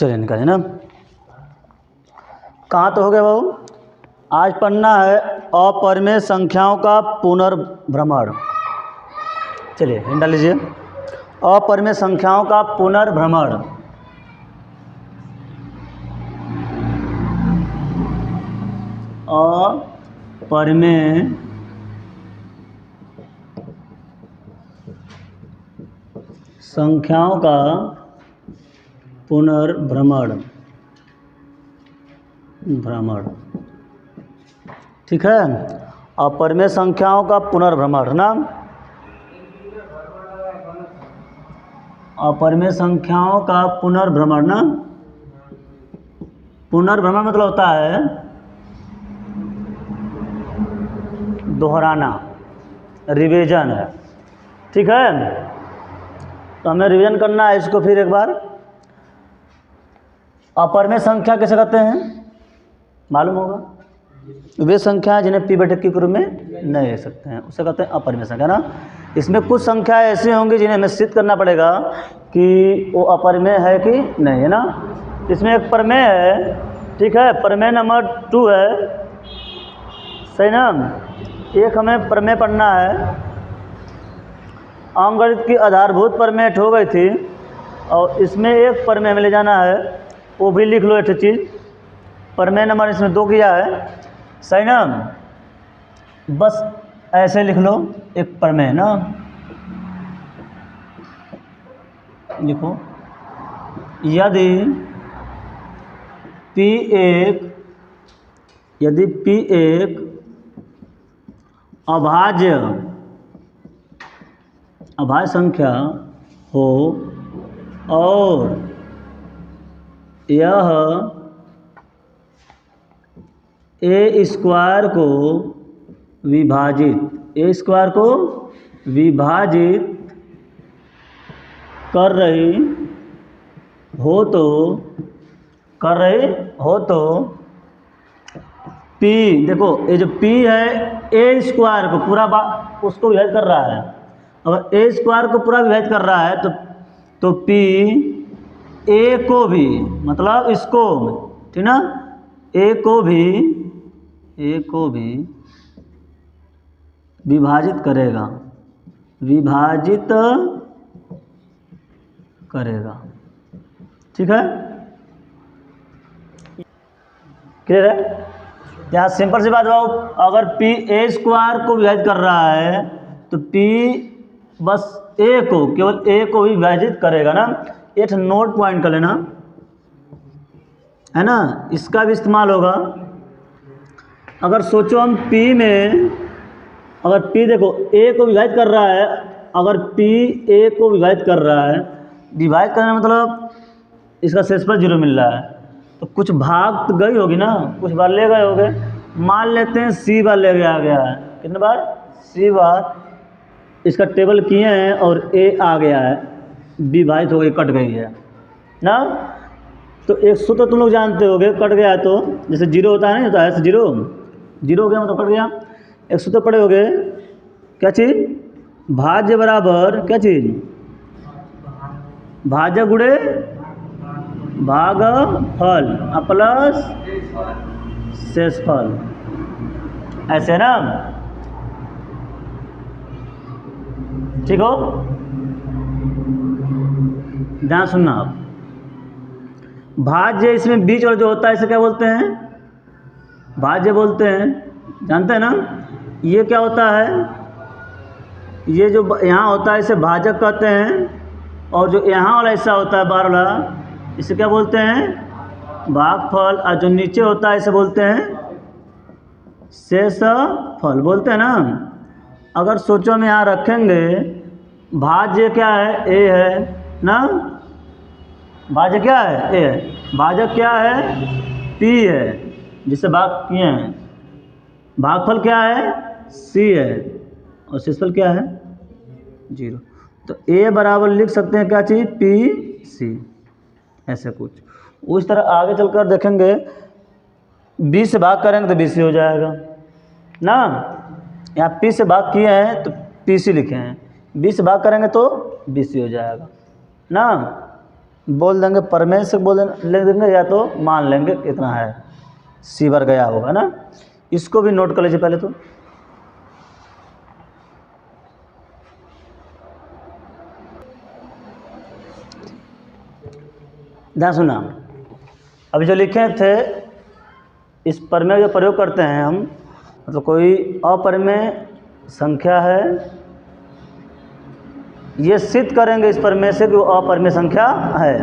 चलिए निकालिए ना। कहाँ तो हो गया बाबू? आज पढ़ना है अपरिमेय संख्याओं का पुनर्भ्रमण। चलिए हिंट डाल लीजिए। अपरिमेय संख्याओं का पुनर्भ्रमण। अपरिमेय संख्याओं का पुनर्भ्रमण। ठीक है, अपरिमेय संख्याओं का पुनर्भ्रमण ना। अपरिमेय संख्याओं का पुनर्भ्रमण ना। पुनर्भ्रमण मतलब होता है दोहराना, रिवीजन है। ठीक है, तो हमें रिवीजन करना है इसको फिर एक बार। अपरिमेय संख्या कैसे कहते हैं मालूम होगा? वे संख्या जिन्हें पी बटे क्यू के रूप में नहीं ले सकते हैं उसे कहते हैं अपरिमेय संख्या ना। इसमें कुछ संख्या ऐसी होंगी जिन्हें हमें सिद्ध करना पड़ेगा कि वो अपरिमेय है कि नहीं, है ना। इसमें एक प्रमेय है, ठीक है, प्रमेय नंबर 2 है, सही ना। एक हमें प्रमेय पढ़ना है, अंकगणित की आधारभूत प्रमेय हो गई थी, और इसमें एक प्रमेय हमें ले जाना है, वो भी लिख लो एक चीज़। प्रमेय नंबर इसमें 2 किया है, सही ना। बस ऐसे लिख लो एक प्रमेय ना, लिखो यदि P एक अभाज्य संख्या हो और यह ए स्क्वायर को विभाजित कर रही हो तो P, देखो ये जो P है ए स्क्वायर को पूरा उसको विभाजित कर रहा है। अगर ए स्क्वायर को पूरा विभाजित कर रहा है तो P ए को भी, मतलब इसको, ठीक ना, ए को भी विभाजित करेगा, ठीक है। क्लियर है? यहाँ सिंपल सी बात बताओ, अगर P ए स्क्वायर को विभाजित कर रहा है तो P बस ए को, केवल ए को ही विभाजित करेगा ना। एक नोट पॉइंट कर लेना, है ना, इसका भी इस्तेमाल होगा। अगर सोचो हम P में, अगर P देखो ए को विभाजित कर रहा है, अगर P ए को विभाजित कर रहा है, विभाजित करने मतलब इसका शेषफल 0 मिल रहा है, तो कुछ भाग तो गई होगी ना, कुछ बार ले गए होंगे। मान लेते हैं C बार ले गया है, कितने बार? C बार इसका टेबल किए हैं और A आ गया है, विभाजित हो गई, कट गई है ना। तो एक सूत्र तुम लोग जानते होगे, कट गया है तो जैसे 0 होता है, नहीं होता है, 0 हो गया मतलब कट गया। एक सूत्र पढ़े होगे, क्या चीज़? भाज्य बराबर क्या चीज़? भाज्य गुणे भागफल प्लस शेषफल, ऐसे ना, ठीक हो? ध्यान सुनना आप। भाज्य इसमें बीच और जो होता है इसे क्या बोलते हैं? भाज्य बोलते हैं, जानते हैं ना। ये क्या होता है? ये जो यहाँ होता है इसे भाजक कहते हैं, और जो यहाँ वाला हिस्सा होता है बाहर वाला, इसे क्या बोलते हैं? भागफल। और जो नीचे होता है इसे बोलते हैं शेषफल, बोलते हैं ना। अगर सोचो हम यहाँ रखेंगे, भाज्य क्या है? ए है ना। भाज्य क्या है? ए है। भाजक क्या है? P है, जिससे भाग किए हैं। भागफल क्या है? C है, और शेषफल क्या है? 0। तो A बराबर लिख सकते हैं क्या चीज़? PC, ऐसे कुछ। उस तरह आगे चलकर देखेंगे, B से भाग करेंगे तो BC हो जाएगा ना। यहाँ P से भाग किए हैं तो PC लिखे हैं, B से भाग करेंगे तो BC हो जाएगा ना। बोल देंगे परमेय से ले देंगे या तो मान लेंगे कितना है, सी बार गया होगा ना। इसको भी नोट कर लीजिए पहले तो। ध्यान सुना, अभी जो लिखे थे इस परमेय जो प्रयोग करते हैं हम, मतलब कोई अपरमेय संख्या है, ये सिद्ध करेंगे इस परमेय से कि वो अपरमेय संख्या है।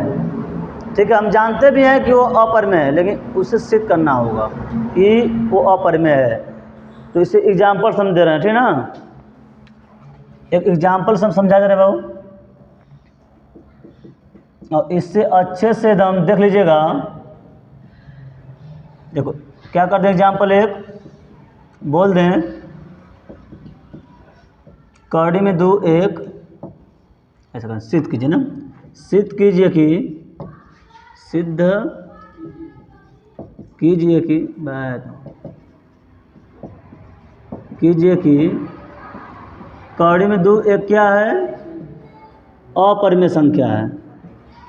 ठीक है, हम जानते भी हैं कि वो अपरमेय है, लेकिन उसे सिद्ध करना होगा कि वो अपरमेय है। तो इसे एग्जाम्पल हम दे रहे हैं, ठीक है ना। एक एग्जाम्पल से हम समझा दे रहे हैं बाबू, और इससे अच्छे से एकदम देख लीजिएगा। देखो क्या करते हैं, एग्जाम्पल एक बोल दें, कड़ी में 2 1, ऐसा करें, सिद्ध कीजिए ना, सिद्ध कीजिए कि, सिद्ध कीजिए कि, कीजिए कि कड़ी में 2 1 क्या है, अपरिमेय संख्या है,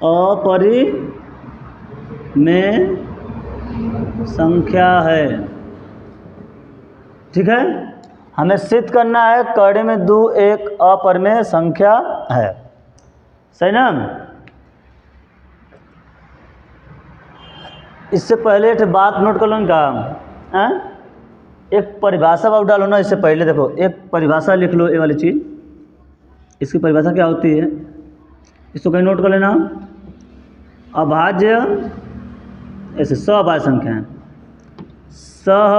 अपरिमेय संख्या है। ठीक है, हमें सिद्ध करना है कड़ी में 2 1 अपरिमेय संख्या है, सही ना। इससे पहले एक बात नोट कर लो इनका, एक परिभाषा आप डालो ना। इससे पहले देखो एक परिभाषा लिख लो, ये वाली चीज़, इसकी परिभाषा क्या होती है, इसको कहीं नोट कर लेना। अभाज्य, ऐसे सअभाज्य संख्या है, सह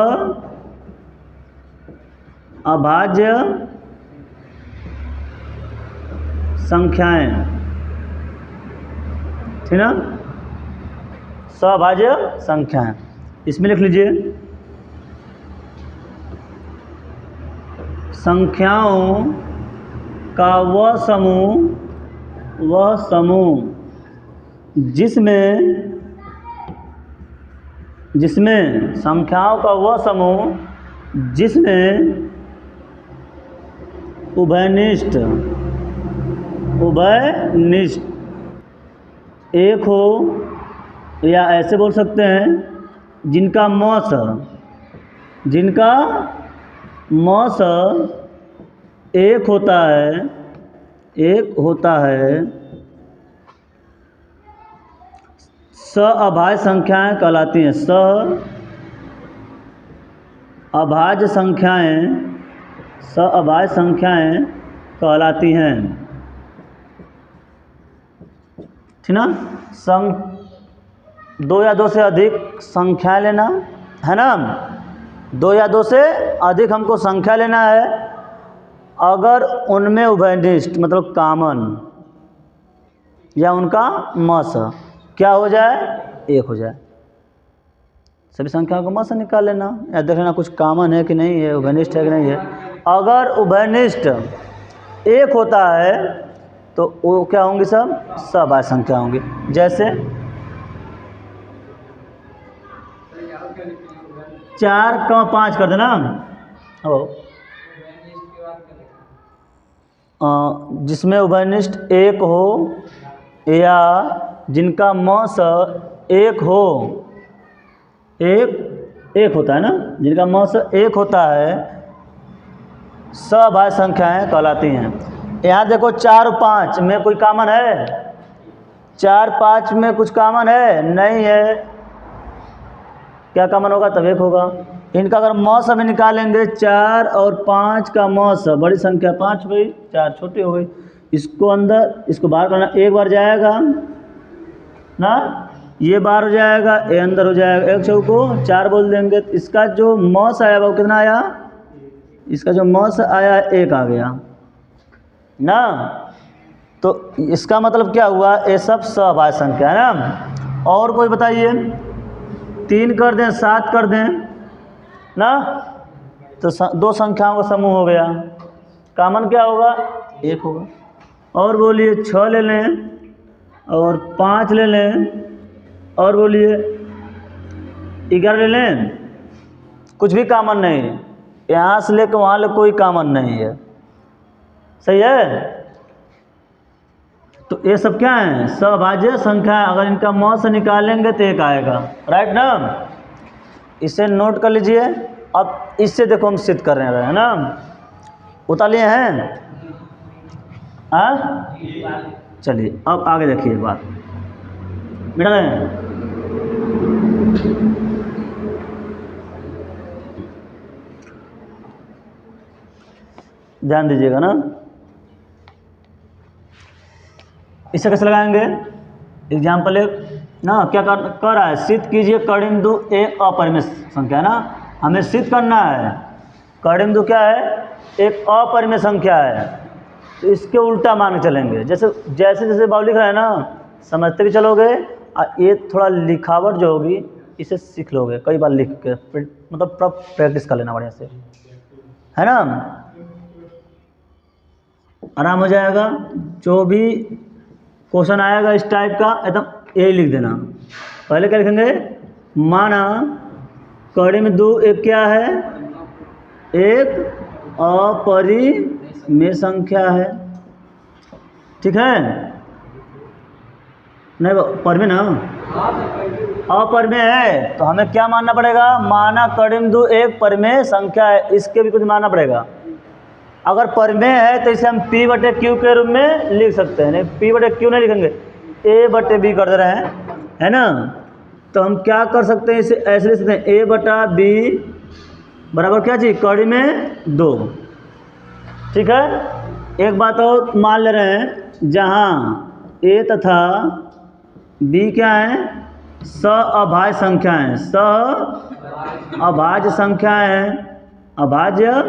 अभाज्य संख्याएं, ठीक ना, सअभाज्य संख्याएं। इसमें लिख लीजिए, संख्याओं का वह समूह जिसमें संख्याओं का वह समूह जिसमें उभयनिष्ठ एक हो, या ऐसे बोल सकते हैं जिनका मौस एक होता है, सअभाज्य संख्याएं कहलाती हैं। सअभाज्य संख्याएं कहलाती हैं, ठीक ना। 2 या 2 से अधिक संख्याएं लेना है ना, 2 या 2 से अधिक हमको संख्या लेना है। अगर उनमें उभयनिष्ठ मतलब कॉमन या उनका मस क्या हो जाए, 1 हो जाए। सभी संख्याओं को मस निकाल लेना या देख लेना कुछ कॉमन है कि नहीं है, उभयनिष्ठ है कि नहीं है। अगर उभयनिष्ठ 1 होता है तो वो क्या होंगी, सब सअभाज्य संख्या होंगी। जैसे 4 का 5 कर देना हो, जिसमें उभयनिष्ठ 1 हो या जिनका मस 1 हो, एक होता है ना, जिनका मस 1 होता है, सअभाज्य संख्याएं कहलाती हैं। यहाँ देखो 4 और 5 में कोई कॉमन है, 4 5 में कुछ कॉमन है नहीं है, क्या कॉमन होगा, तब 1 होगा। इनका अगर मौस अभी निकालेंगे, 4 और 5 का मौस, बड़ी संख्या 5 हुई, 4 छोटी हो गई, इसको अंदर इसको बाहर करना, 1 बार जाएगा ना, ये बाहर हो जाएगा, ये अंदर हो जाएगा, 1 चौको 4 बोल देंगे। तो इसका जो मौस आया वो कितना आया, इसका जो मौस आया 1 आ गया ना। तो इसका मतलब क्या हुआ, ये सब सअभाज्य संख्या है ना। और कोई बताइए, 3 कर दें 7 कर दें ना, तो 2 संख्याओं का समूह हो गया, कॉमन क्या होगा, 1 होगा। और बोलिए 6 ले लें और 5 ले लें, और बोलिए 11 ले लें, कुछ भी कॉमन नहीं है, यहाँ से लेकर वहाँ ले कोई कॉमन नहीं है, सही है। तो ये सब क्या है? सभाज्य संख्या है। अगर इनका मौ से निकालेंगे तो एक आएगा, राइट ना? इसे नोट कर लीजिए। अब इससे देखो हम सिद्ध कर रहे हैं, है ना? उतार लिए हैं? हाँ, चलिए अब आगे देखिए बात, मिटा रहे हैं। ध्यान दीजिएगा ना, इसे कैसे लगाएंगे? एग्जाम्पल एक ना, क्या कर रहा है? सिद्ध कीजिए कड़िंदु एक अपरिमेय संख्या है ना, हमें सिद्ध करना है कड़िंदु क्या है? एक अपरिमेय संख्या है। तो इसके उल्टा मान के चलेंगे, जैसे जैसे जैसे बाबू लिख रहा है ना, समझते भी चलोगे और ये थोड़ा लिखावट जो होगी इसे सीख लोगे, कई बार लिख के मतलब प्रैक्टिस कर लेना बढ़िया से, है ना? आराम हो जाएगा। जो भी क्वेश्चन आएगा इस टाइप का एकदम यही लिख देना। पहले क्या लिखेंगे? माना कड़िंदु एक क्या है? एक अपरिमेय संख्या है, ठीक है? नहीं परिमेय ना, अपरिमेय है तो हमें क्या मानना पड़ेगा? माना कड़िंदु एक परिमेय संख्या है, इसके भी कुछ मानना पड़ेगा। अगर परिमेय है तो इसे हम P बटे Q के रूप में लिख सकते हैं। नहीं, P बटे Q नहीं लिखेंगे, A बटे B कर दे रहे हैं, है ना? तो हम क्या कर सकते हैं? इसे ऐसे लिख सकते हैं, A बटा B बराबर क्या चीज़? कड़ी में 2, ठीक है? एक बात और मान ले रहे हैं, जहाँ A तथा B क्या है? सअभाज्य संख्या है, सअभाज्य संख्या है, अभाज्य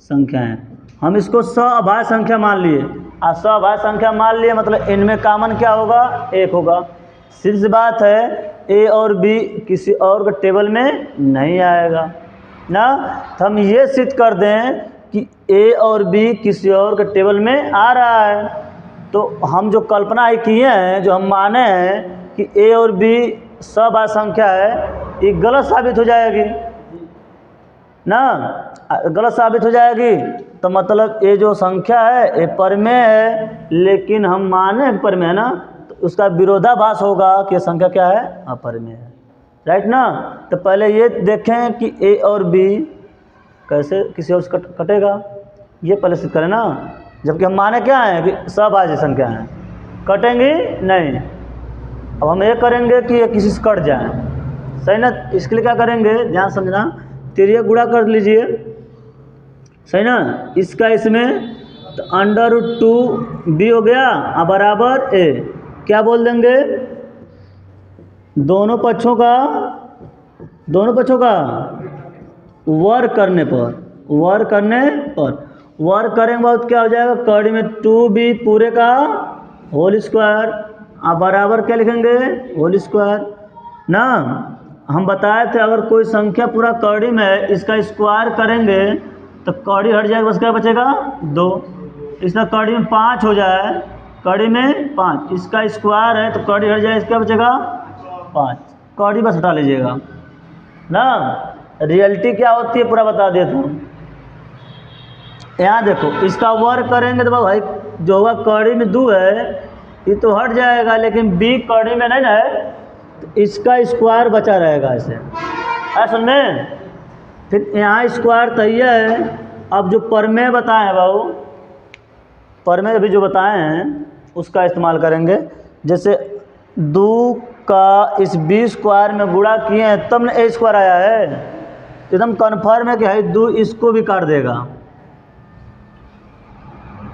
संख्या है। हम इसको सअभाज्य संख्या मान लिए, और सअभाज्य संख्या मान लिए मतलब इनमें कॉमन क्या होगा? एक होगा। सीधी सी बात है, ए और बी किसी और के टेबल में नहीं आएगा ना। तो हम ये सिद्ध कर दें कि ए और बी किसी और के टेबल में आ रहा है। तो हम जो कल्पना किए हैं, जो हम माने हैं कि ए और बी सअभाज्य संख्या है, ये गलत साबित हो जाएगी ना। गलत साबित हो जाएगी तो मतलब ये जो संख्या है ये परिमेय है, लेकिन हम माने परिमेय है ना, तो उसका विरोधाभास होगा कि संख्या क्या है? अपरिमेय है, राइट ना। तो पहले ये देखें कि ए और बी कैसे किसी और से कटेगा, ये पहले सिद्ध करें ना। जबकि हम माने क्या है कि सअभाज्य संख्या है, कटेंगी नहीं। अब हम ये करेंगे कि ये किसी से कट जाए, सही ना। इसके लिए क्या करेंगे? ध्यान समझना, तिर्यक गुणा कर लीजिए, सही ना। इसका इसमें तो √2b हो गया और बराबर a, क्या बोल देंगे? दोनों पक्षों का वर्ग करने पर वर्ग करेंगे बहुत क्या हो जाएगा? कड़ी में 2b पूरे का होल स्क्वायर और बराबर क्या लिखेंगे? होल स्क्वायर ना। हम बताए थे अगर कोई संख्या पूरा कड़ी में है, इसका स्क्वायर करेंगे तो कड़ी हट जाएगा, बस क्या बचेगा? 2। इसका कड़ी में 5 हो जाए, कड़ी में 5, इसका स्क्वायर है तो कड़ी हट जाए, इसका बचेगा 5। कड़ी बस हटा लीजिएगा ना। रियलिटी क्या होती है पूरा बता देता हूँ। यहाँ देखो, इसका वर्ग करेंगे तो भाई जो होगा कड़ी में 2 है, ये तो हट जाएगा, लेकिन b कड़ी में नहीं ना है, तो इसका स्क्वायर बचा रहेगा ऐसे, है समझ में। फिर यहाँ स्क्वायर तो ये है। अब जो परिमेय बताए हैं बाबू, परिमेय अभी जो बताए हैं उसका इस्तेमाल करेंगे। जैसे 2 का इस b स्क्वायर में गुणा किए हैं तब न a स्क्वायर आया है, एकदम कन्फर्म है कि है 2 इसको भी काट देगा।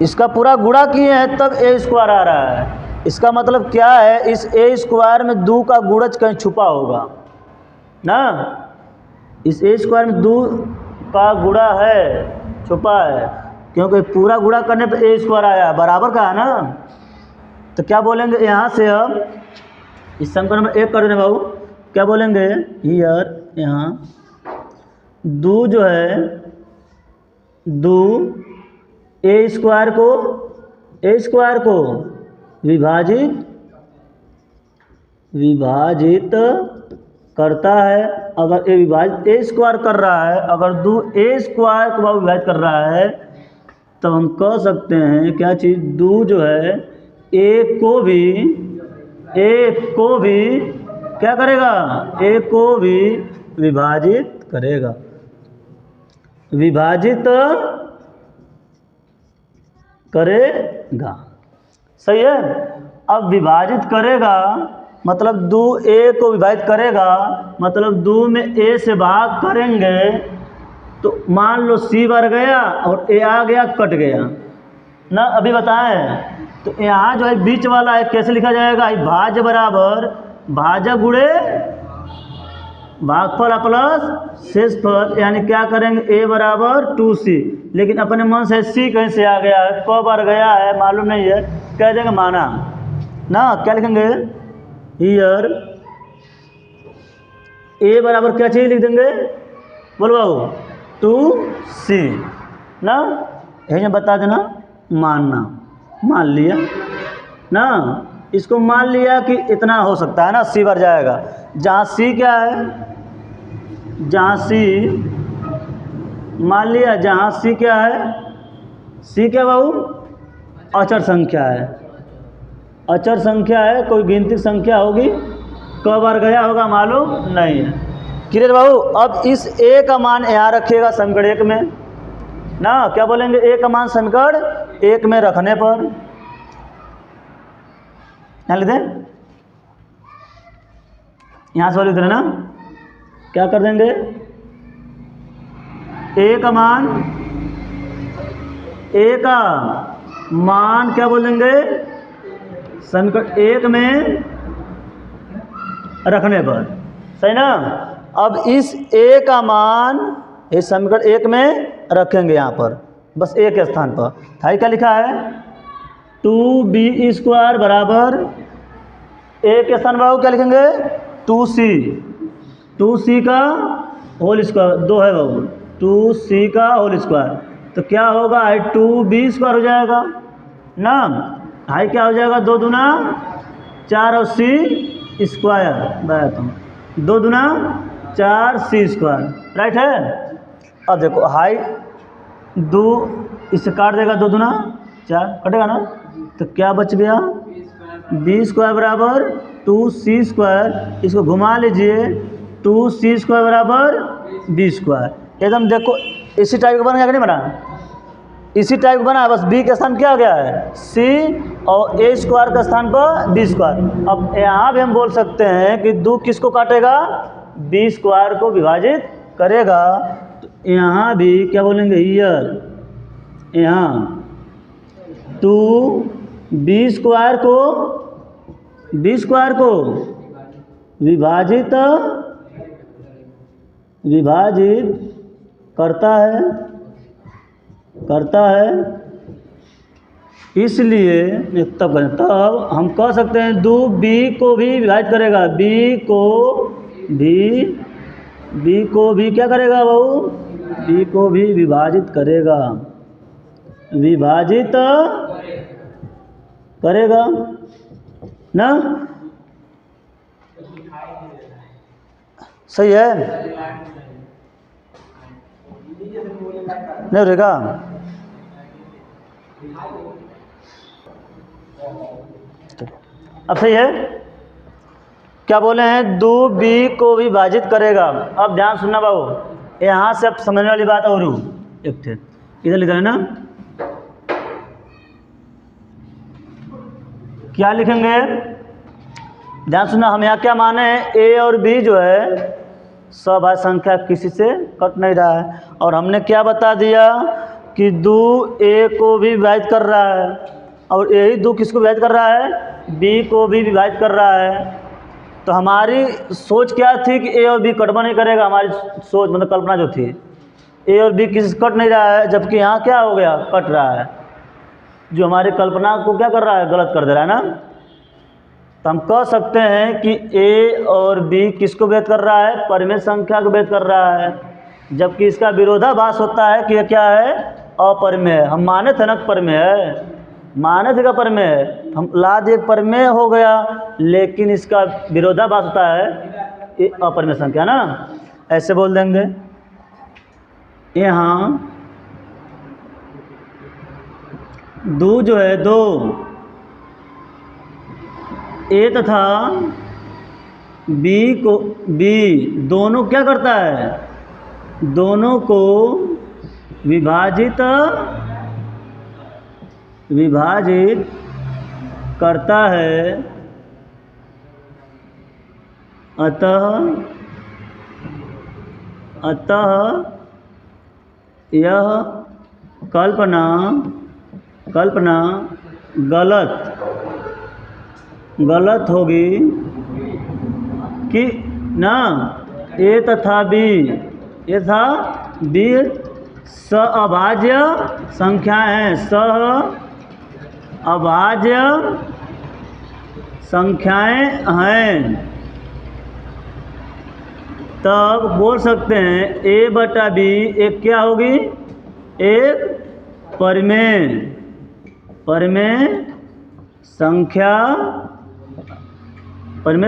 इसका पूरा गुणा किए हैं तब a स्क्वायर आ रहा है। इसका मतलब क्या है? इस a स्क्वायर में 2 का गुणज कहीं छुपा होगा ना। इस a स्क्वायर में 2 का गुणा है, छुपा है, क्योंकि पूरा गुणा करने पर a स्क्वायर आया, बराबर का है ना। तो क्या बोलेंगे यहाँ से? हम इस समीकरण नंबर 1 कर देना बाबू, क्या बोलेंगे? हियर यहाँ 2 जो है, 2 a स्क्वायर को विभाजित करता है। अगर a विभाजित a स्क्वायर कर रहा है, अगर 2 a स्क्वायर को विभाजित कर रहा है, तब हम कह सकते हैं क्या चीज़? 2 जो है ए को भी क्या करेगा, ए को भी विभाजित करेगा, विभाजित करेगा। सही है। अब विभाजित करेगा मतलब दो ए को विभाजित करेगा मतलब दो में ए से भाग करेंगे तो मान लो सी बार गया और ए आ गया, कट गया ना, अभी बताएं। तो यहाँ जो है बीच वाला है कैसे लिखा जाएगा, भाज्य बराबर भाजक गुणे भागफल प्लस शेषफल, यानी क्या करेंगे ए बराबर 2c, लेकिन अपने मन से सी कहीं से आ गया है, क बार गया है मालूम नहीं है, कह देंगे माना ना, क्या लिखेंगे हियर ए बराबर क्या चीज़ लिख देंगे, बोलो बाबू 2c ना, यही बता देना मानना, मान लिया ना, इसको मान लिया कि इतना हो सकता है ना, सी बार जाएगा। जहाँ सी क्या है, जहाँ सी मान लिया, जहाँ सी क्या है, सी क्या बाबू अचर संख्या है, अचर संख्या है, कोई गिनती संख्या होगी, क बार गया होगा मालूम नहीं है। क्लियर बाबू। अब इस ए का मान यहाँ रखिएगा समीकरण 1 में ना, क्या बोलेंगे ए का मान समीकरण 1 में रखने पर यहाँ लिख दें, यहाँ से लिख देना ना, क्या कर देंगे ए का मान, ए का मान क्या बोलेंगे समीकरण 1 में रखने पर, सही ना। अब इस ए का मान इस समीकरण 1 में रखेंगे यहाँ पर, बस ए के स्थान पर। थाई क्या लिखा है 2b² बराबर ए के स्थान बाबू क्या लिखेंगे 2c का होल स्क्वायर, 2 है बाबू 2c का होल स्क्वायर, तो क्या होगा 2b² हो जाएगा ना, हाई क्या हो जाएगा 2 दूना 4 और c स्क्वायर, बात 2 दूना 4 c स्क्वायर, राइट है। अब देखो हाई 2 इससे काट देगा, 2 दूना 4 कटेगा ना, तो क्या बच गया b² बराबर 2c², इसको घुमा लीजिए 2c² बराबर b², एकदम देखो इसी टाइप का बना या नहीं बना, इसी टाइप का बना, बस b के स्थान क्या आ गया है c और a² का स्थान पर b²। अब यहाँ भी हम बोल सकते हैं कि 2 किसको काटेगा b² को विभाजित करेगा, तो यहाँ भी क्या बोलेंगे हियर, यहाँ 2b² को विभाजित करता है, इसलिए तब हम कह सकते हैं 2b को भी विभाजित करेगा, b को भी क्या करेगा बहू, b को भी विभाजित करेगा ना, सही है नहीं रहेगा। अब सही है, क्या बोले हैं 2b को भी विभाजित करेगा। अब ध्यान सुनना बाबू, यहाँ से अब समझने वाली बात और एक थे, इधर लिखा है ना, क्या लिखेंगे ध्यान सुनना, हम यहाँ क्या माने हैं a और b जो है सभाज्य संख्या किसी से कट नहीं रहा है, और हमने क्या बता दिया कि 2a को भी विभाजित कर रहा है और यही 2 किसको विभाजित कर रहा है b को भी विभाजित कर रहा है। तो हमारी सोच क्या थी कि a और b कटवा नहीं करेगा, हमारी सोच मतलब कल्पना जो थी a और b किसी से कट नहीं रहा है, जबकि यहाँ क्या हो गया कट रहा है, जो हमारी कल्पना को क्या कर रहा है गलत कर दे रहा है ना। तो हम कह सकते हैं कि a और b किसको व्यक्त कर रहा है, परिमेय संख्या को व्यक्त कर रहा है, जबकि इसका विरोधाभास होता है कि यह क्या है अपरिमेय। हम माने थे ना परिमेय है, माने थे का परिमेय है, हम ला दिए परिमेय हो गया, लेकिन इसका विरोधाभास होता है ये अपरिमेय संख्या ना, ऐसे बोल देंगे। यहाँ 2 जो है 2 ए तथा बी को बी दोनों क्या करता है, दोनों को विभाजित करता है, अतः यह कल्पना गलत होगी कि ना ए तथा बी सअभाज्य संख्याएं हैं, सअभाज्य संख्याएं हैं। तब बोल सकते हैं ए बटा बी एक क्या होगी, एक परिमेय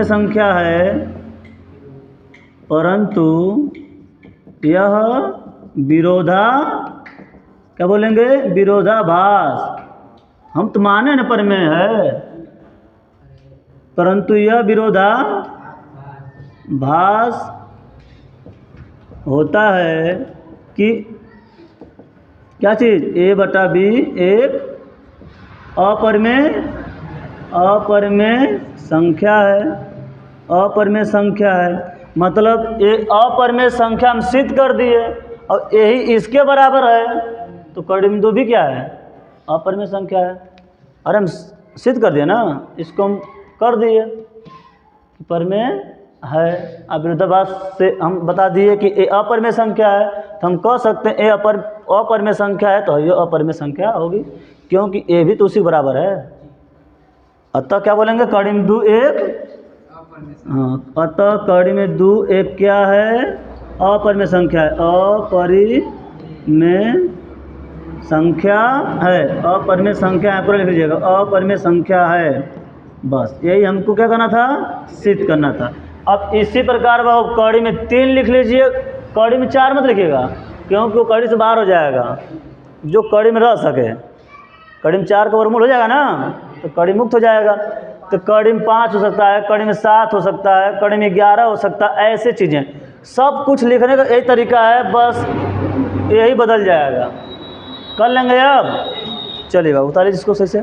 संख्या है, परंतु यह क्या बोलेंगे, विरोधाभास। हम तो माने न परिमेय है, परंतु यह विरोधाभास होता है कि क्या चीज़, ए बटा बी एक अपरिमेय संख्या है। मतलब ये अपरिमेय संख्या हम सिद्ध कर दिए और यही इसके बराबर है, तो कड़ी बिंदु भी क्या है, अपरिमेय संख्या है। अरे हम सिद्ध कर दिए ना, इसको हम कर दिए परिमेय है। अब विरोधाभास से हम बता दिए कि ये अपरिमेय संख्या है, तो हम कह सकते हैं ये अपरिमेय संख्या है, तो ये अपरिमेय संख्या होगी, क्योंकि ये भी तो उसी बराबर है। अतः क्या बोलेंगे, कड़ी बिंदु एक, अतः कड़ी बिंदु एक क्या है, अपरिमेय संख्या है, अपरिमेय संख्या है, अपरिमेय संख्या पूरा लिख लीजिएगा, अपरिमेय संख्या है। बस यही हमको क्या करना था, सिद्ध करना था। अब इसी प्रकार वह कड़ी में 3 लिख लीजिए, कड़ी में 4 मत लिखिएगा, क्योंकि वो कड़ी से बाहर हो जाएगा। जो कड़ी में रह सके, कड़ी में 4 का वर्गमूल हो जाएगा ना, तो कड़ी मुक्त हो जाएगा। तो कड़ी में 5 हो सकता है, कड़ी में 7 हो सकता है, कड़ी में 11 हो सकता है, ऐसे चीज़ें सब कुछ लिखने का यही तरीका है, बस यही बदल जाएगा। कर लेंगे अब, चलिएगा उतारिए जिसको सही से।